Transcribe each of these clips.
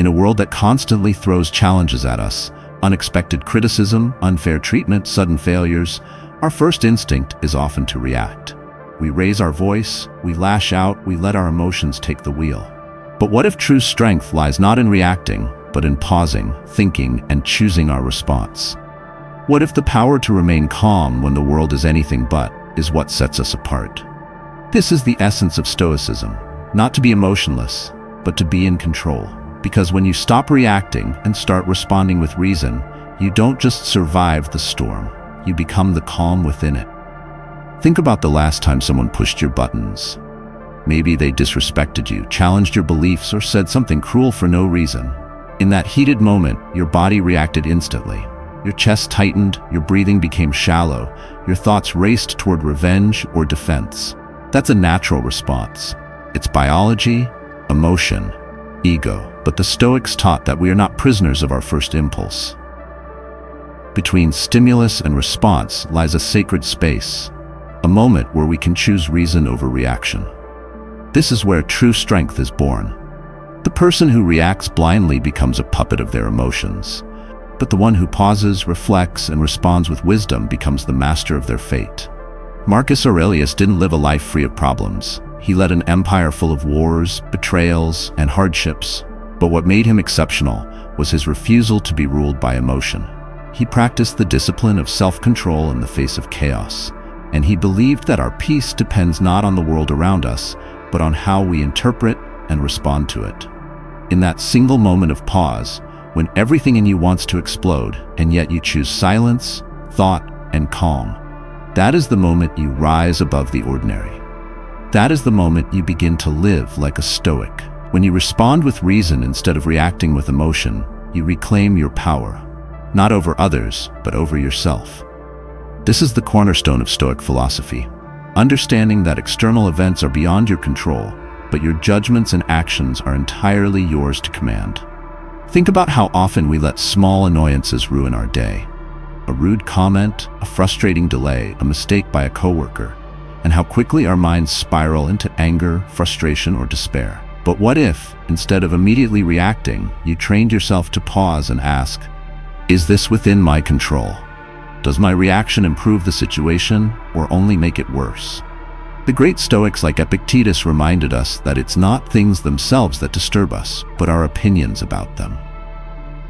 In a world that constantly throws challenges at us, unexpected criticism, unfair treatment, sudden failures, our first instinct is often to react. We raise our voice, we lash out, we let our emotions take the wheel. But what if true strength lies not in reacting, but in pausing, thinking, and choosing our response? What if the power to remain calm when the world is anything but is what sets us apart? This is the essence of Stoicism, not to be emotionless, but to be in control. Because when you stop reacting and start responding with reason, you don't just survive the storm, you become the calm within it. Think about the last time someone pushed your buttons. Maybe they disrespected you, challenged your beliefs, or said something cruel for no reason. In that heated moment, your body reacted instantly. Your chest tightened, your breathing became shallow, your thoughts raced toward revenge or defense. That's a natural response. It's biology, emotion, ego. But the Stoics taught that we are not prisoners of our first impulse. Between stimulus and response lies a sacred space, a moment where we can choose reason over reaction. This is where true strength is born. The person who reacts blindly becomes a puppet of their emotions, but the one who pauses, reflects, and responds with wisdom becomes the master of their fate. Marcus Aurelius didn't live a life free of problems. He led an empire full of wars, betrayals, and hardships. But what made him exceptional was his refusal to be ruled by emotion. He practiced the discipline of self-control in the face of chaos, and he believed that our peace depends not on the world around us, but on how we interpret and respond to it. In that single moment of pause, when everything in you wants to explode, and yet you choose silence, thought, and calm, that is the moment you rise above the ordinary. That is the moment you begin to live like a Stoic. When you respond with reason instead of reacting with emotion, you reclaim your power, not over others, but over yourself. This is the cornerstone of Stoic philosophy, understanding that external events are beyond your control, but your judgments and actions are entirely yours to command. Think about how often we let small annoyances ruin our day. A rude comment, a frustrating delay, a mistake by a coworker, and how quickly our minds spiral into anger, frustration, or despair. But what if, instead of immediately reacting, you trained yourself to pause and ask, is this within my control? Does my reaction improve the situation or only make it worse? The great Stoics like Epictetus reminded us that it's not things themselves that disturb us, but our opinions about them.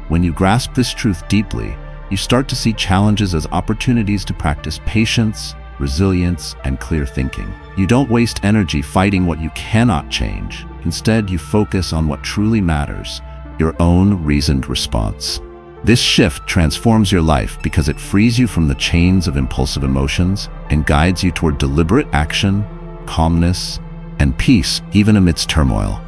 When you grasp this truth deeply, you start to see challenges as opportunities to practice patience, resilience, and clear thinking. You don't waste energy fighting what you cannot change. Instead, you focus on what truly matters, your own reasoned response. This shift transforms your life because it frees you from the chains of impulsive emotions and guides you toward deliberate action, calmness, and peace, even amidst turmoil.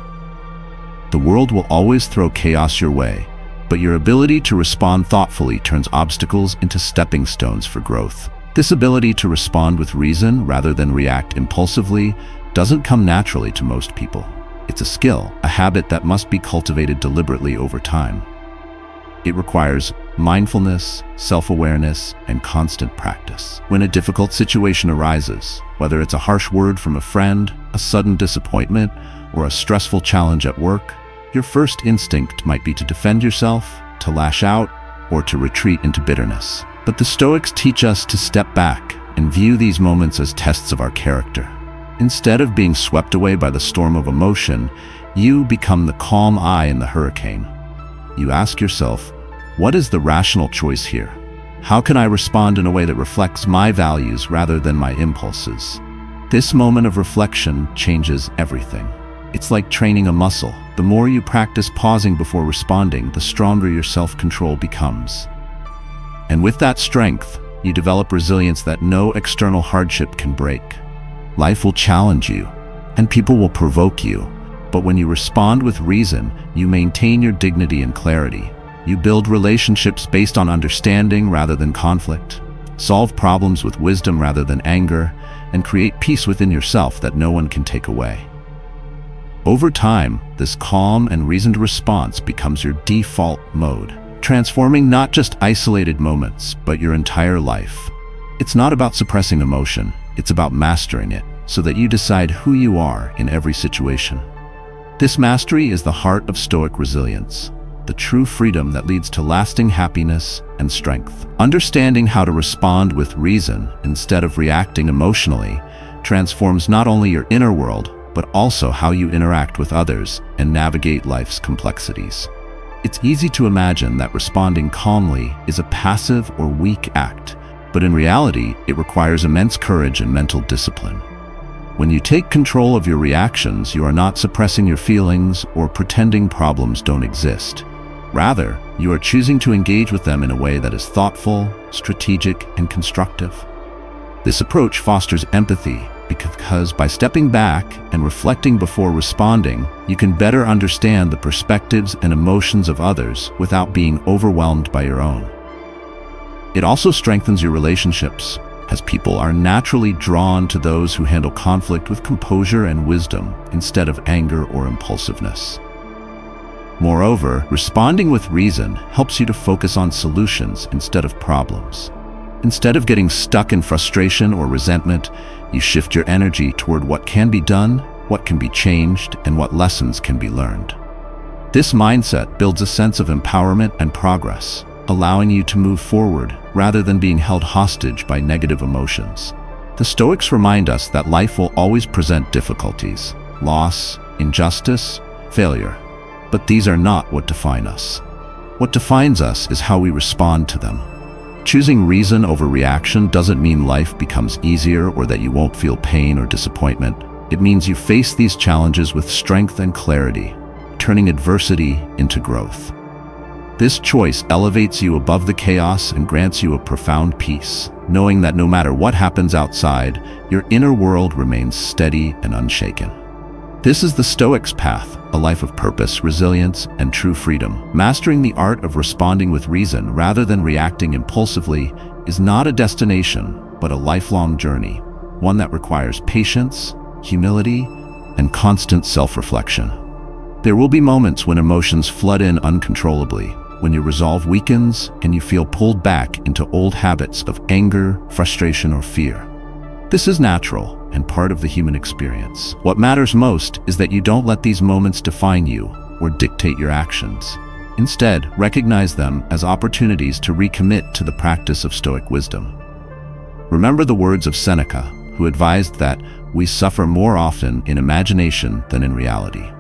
The world will always throw chaos your way, but your ability to respond thoughtfully turns obstacles into stepping stones for growth. This ability to respond with reason rather than react impulsively doesn't come naturally to most people. It's a skill, a habit that must be cultivated deliberately over time. It requires mindfulness, self-awareness, and constant practice. When a difficult situation arises, whether it's a harsh word from a friend, a sudden disappointment, or a stressful challenge at work, your first instinct might be to defend yourself, to lash out, or to retreat into bitterness. But the Stoics teach us to step back and view these moments as tests of our character. Instead of being swept away by the storm of emotion, you become the calm eye in the hurricane. You ask yourself, what is the rational choice here? How can I respond in a way that reflects my values rather than my impulses? This moment of reflection changes everything. It's like training a muscle. The more you practice pausing before responding, the stronger your self-control becomes. And with that strength, you develop resilience that no external hardship can break. Life will challenge you, and people will provoke you. But when you respond with reason, you maintain your dignity and clarity. You build relationships based on understanding rather than conflict, solve problems with wisdom rather than anger, and create peace within yourself that no one can take away. Over time, this calm and reasoned response becomes your default mode, transforming not just isolated moments, but your entire life. It's not about suppressing emotion, it's about mastering it, so that you decide who you are in every situation. This mastery is the heart of Stoic resilience, the true freedom that leads to lasting happiness and strength. Understanding how to respond with reason instead of reacting emotionally transforms not only your inner world, but also how you interact with others and navigate life's complexities. It's easy to imagine that responding calmly is a passive or weak act, but in reality, it requires immense courage and mental discipline. When you take control of your reactions, you are not suppressing your feelings or pretending problems don't exist. Rather, you are choosing to engage with them in a way that is thoughtful, strategic, and constructive. This approach fosters empathy because by stepping back and reflecting before responding, you can better understand the perspectives and emotions of others without being overwhelmed by your own. It also strengthens your relationships, as people are naturally drawn to those who handle conflict with composure and wisdom instead of anger or impulsiveness. Moreover, responding with reason helps you to focus on solutions instead of problems. Instead of getting stuck in frustration or resentment, you shift your energy toward what can be done, what can be changed, and what lessons can be learned. This mindset builds a sense of empowerment and progress, allowing you to move forward rather than being held hostage by negative emotions. The Stoics remind us that life will always present difficulties, loss, injustice, failure. But these are not what define us. What defines us is how we respond to them. Choosing reason over reaction doesn't mean life becomes easier or that you won't feel pain or disappointment. It means you face these challenges with strength and clarity, turning adversity into growth. This choice elevates you above the chaos and grants you a profound peace, knowing that no matter what happens outside, your inner world remains steady and unshaken. This is the Stoics' path, a life of purpose, resilience, and true freedom. Mastering the art of responding with reason rather than reacting impulsively is not a destination, but a lifelong journey, one that requires patience, humility, and constant self-reflection. There will be moments when emotions flood in uncontrollably, when your resolve weakens and you feel pulled back into old habits of anger, frustration, or fear. This is natural and part of the human experience. What matters most is that you don't let these moments define you or dictate your actions. Instead, recognize them as opportunities to recommit to the practice of Stoic wisdom. Remember the words of Seneca, who advised that we suffer more often in imagination than in reality.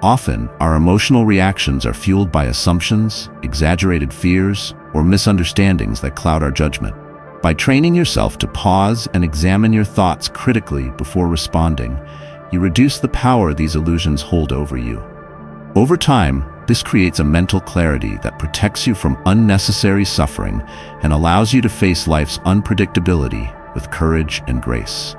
Often, our emotional reactions are fueled by assumptions, exaggerated fears, or misunderstandings that cloud our judgment. By training yourself to pause and examine your thoughts critically before responding, you reduce the power these illusions hold over you. Over time, this creates a mental clarity that protects you from unnecessary suffering and allows you to face life's unpredictability with courage and grace.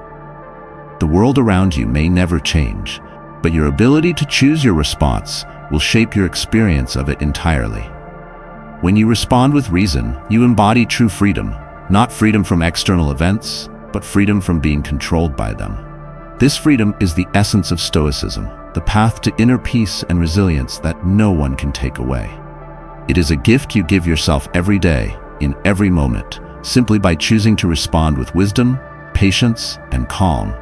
The world around you may never change, but your ability to choose your response will shape your experience of it entirely. When you respond with reason, you embody true freedom, not freedom from external events, but freedom from being controlled by them. This freedom is the essence of Stoicism, the path to inner peace and resilience that no one can take away. It is a gift you give yourself every day, in every moment, simply by choosing to respond with wisdom, patience, and calm.